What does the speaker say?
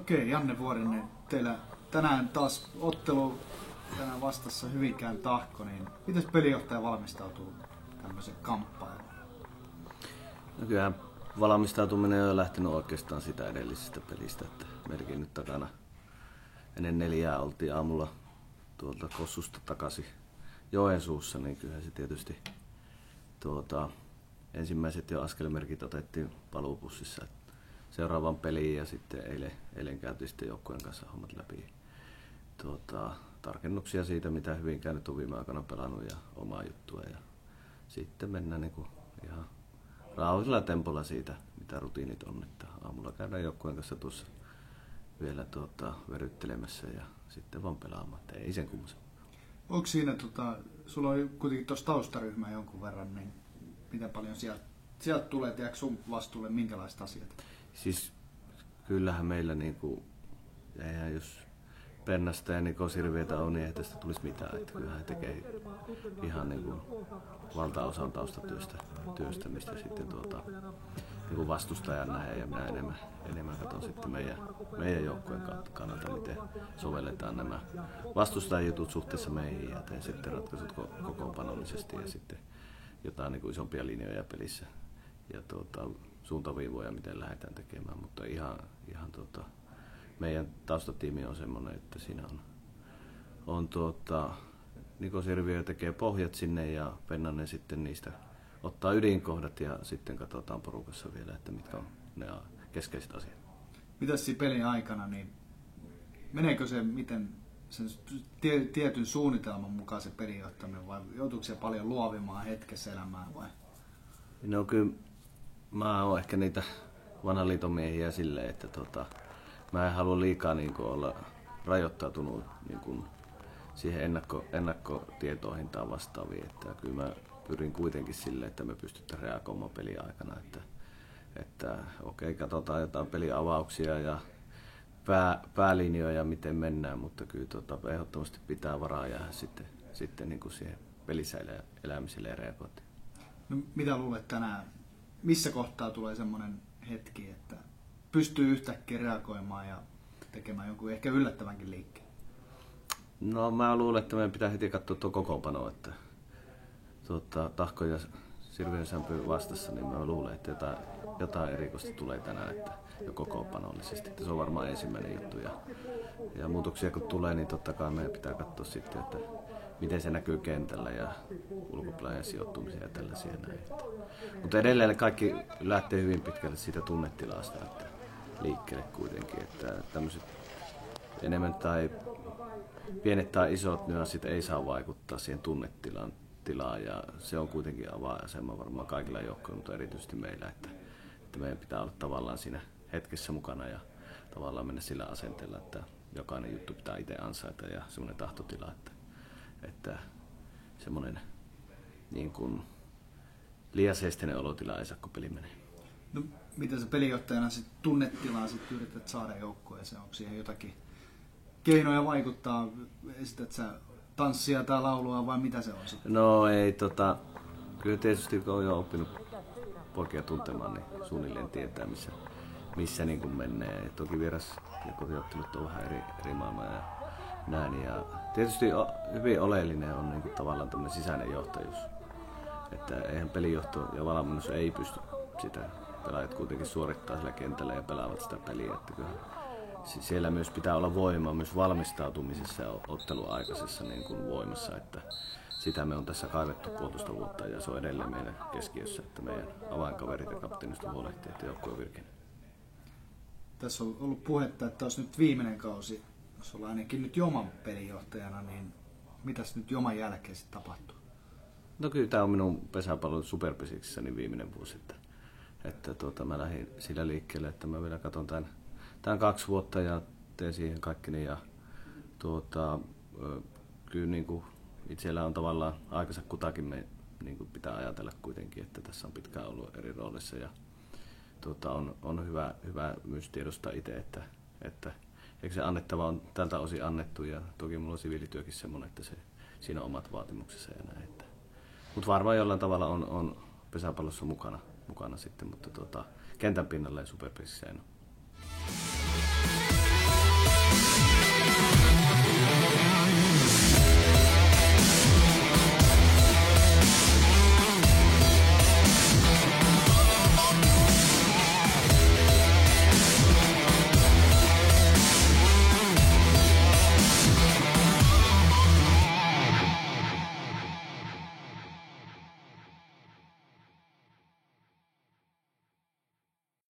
Okei, Janne Vuorinen, teillä tänään taas ottelu tänään vastassa Hyvinkään Tahko, niin miten pelijohtaja valmistautuu tämmöisen kamppailuun? No kyllähän valmistautuminen on jo lähtenyt oikeastaan sitä edellisestä pelistä, että meilläkin nyt takana ennen 4 oltiin aamulla tuolta Kossusta takaisin Joensuussa, niin kyllähän se tietysti ensimmäiset jo askelmerkit otettiin paluupussissa seuraavan peliin ja sitten eilen käytiin sitten joukkueen kanssa hommat läpi. Tarkennuksia siitä, mitä Hyvinkään nyt on viime aikana pelannut ja omaa juttua. Ja sitten mennään niin kuin ihan rauhallisella tempolla siitä, mitä rutiinit on. Että aamulla käydään joukkueen kanssa tuossa vielä veryttelemässä ja sitten vaan pelaamaan. Että ei sen kummoisen. Onko siinä, sulla on kuitenkin tuossa taustaryhmää jonkun verran, niin miten paljon sieltä tulee, tiedätkö sun vastuulle minkälaiset asiat? Siis kyllähän meillä eihän jos Pennasta ja Niko Sirvietä on, niin ei tästä tulisi mitään. Että kyllähän he tekee ihan valtaosan taustatyöstä, mistä sitten vastustajan nähdään ja minä enemmän katson sitten meidän joukkueen kannalta, miten sovelletaan nämä vastustajan jutut suhteessa meihin ja teen sitten ratkaisut kokoonpanollisesti ja sitten jotain isompia linjoja pelissä ja suuntaviivoja, miten lähdetään tekemään, mutta ihan meidän taustatiimi on semmoinen, että siinä on Niko Sirviö tekee pohjat sinne ja Pennanen sitten niistä ottaa ydinkohdat ja sitten katsotaan porukassa vielä, että mitkä on ne keskeiset asiat. Mitäs siinä pelin aikana, niin meneekö se miten sen tietyn suunnitelman mukaan se pelijohtaminen vai joutuuko se paljon luovimaan hetkessä elämään vai? No kyllä mä oon ehkä niitä vanhan liiton miehiä silleen, että mä en halua liikaa olla rajoittautunut siihen ennakkotietoihin tai vastaaviin. Että kyllä mä pyrin kuitenkin silleen, että me pystytään reagoimaan pelin aikana. Että okei, katsotaan jotain peliavauksia ja päälinjoja, miten mennään, mutta kyllä ehdottomasti pitää varaa jäädä sitten siihen pelissä elämiselle ja reagointiin. No, mitä luulet tänään? Missä kohtaa tulee semmoinen hetki, että pystyy yhtäkkiä reagoimaan ja tekemään jonkun ehkä yllättävänkin liikkeen? No mä luulen, että meidän pitää heti katsoa tuo kokoonpano, että Tahko ja Sirviön Sämpy vastassa, niin mä luulen, että jotain erikoista tulee tänään, että jo kokoonpanollisesti. Että se on varmaan ensimmäinen juttu ja muutoksia kun tulee, niin totta kai meidän pitää katsoa sitten, että miten se näkyy kentällä ja ulkopelaajan sijoittumisia ja tällaisia näin. Mutta edelleen kaikki lähtee hyvin pitkälle siitä tunnetilasta, että liikkeelle kuitenkin, että tämmöiset enemmän tai pienet tai isot nyanssit ei saa vaikuttaa siihen tunnetilaan ja se on kuitenkin avainasema varmaan kaikilla joukkoilla, mutta erityisesti meillä, että meidän pitää olla tavallaan siinä hetkessä mukana ja tavallaan mennä sillä asenteella, että jokainen juttu pitää itse ansaita ja semmoinen tahtotila, että semmoinen liian seesteinen olotila ei saa, kun peli menee. No, miten sä pelijohtajana tunnetilaa yrität saada joukkueeseen? Onko siihen jotakin keinoja vaikuttaa? Esität sä tanssia tai laulua vai mitä se on sitten? No ei, kyllä tietysti kun on jo oppinut poikia tuntemaan, niin suunnilleen tietää missä menee. Toki vieras ja kotiottelut on vähän eri maailmaa ja näin. Ja tietysti hyvin oleellinen on tavallaan tämmöinen sisäinen johtajuus. Että eihän pelijohto ja valmennus ei pysty sitä. Pelaajat kuitenkin suorittaa sillä kentällä ja pelaavat sitä peliä. Että siellä myös pitää olla voima myös valmistautumisessa ja otteluaikaisessa voimassa. Että sitä me on tässä kaivettu 1,5 vuotta ja se on edelleen meidän keskiössä, että meidän avainkaverit ja kapteenista huolehtii, että joukkue on virkeinen. Tässä on ollut puhetta, että olisi nyt viimeinen kausi, jos ollaan ainakin nyt Joman pelijohtajana, niin mitäs nyt Joman jälkeen sitten tapahtuu? No kyllä tämä on minun pesäpallon superpesiksissä niin viimeinen vuosi, että mä lähdin sillä liikkeelle, että mä vielä katson tämän 2 vuotta ja teen siihen kaikkeni ja kyllä itsellä on tavallaan aikansa kutakin me pitää ajatella kuitenkin, että tässä on pitkään ollut eri roolissa ja on hyvä myös tiedostaa itse, että eikö se annettava on tältä osin annettu ja toki mulla on siviilityökin semmoinen, että siinä on omat vaatimuksensa ja näin. Mutta varmaan jollain tavalla on pesäpallossa mukana sitten, mutta kentän pinnalla ja superpesissä en ole.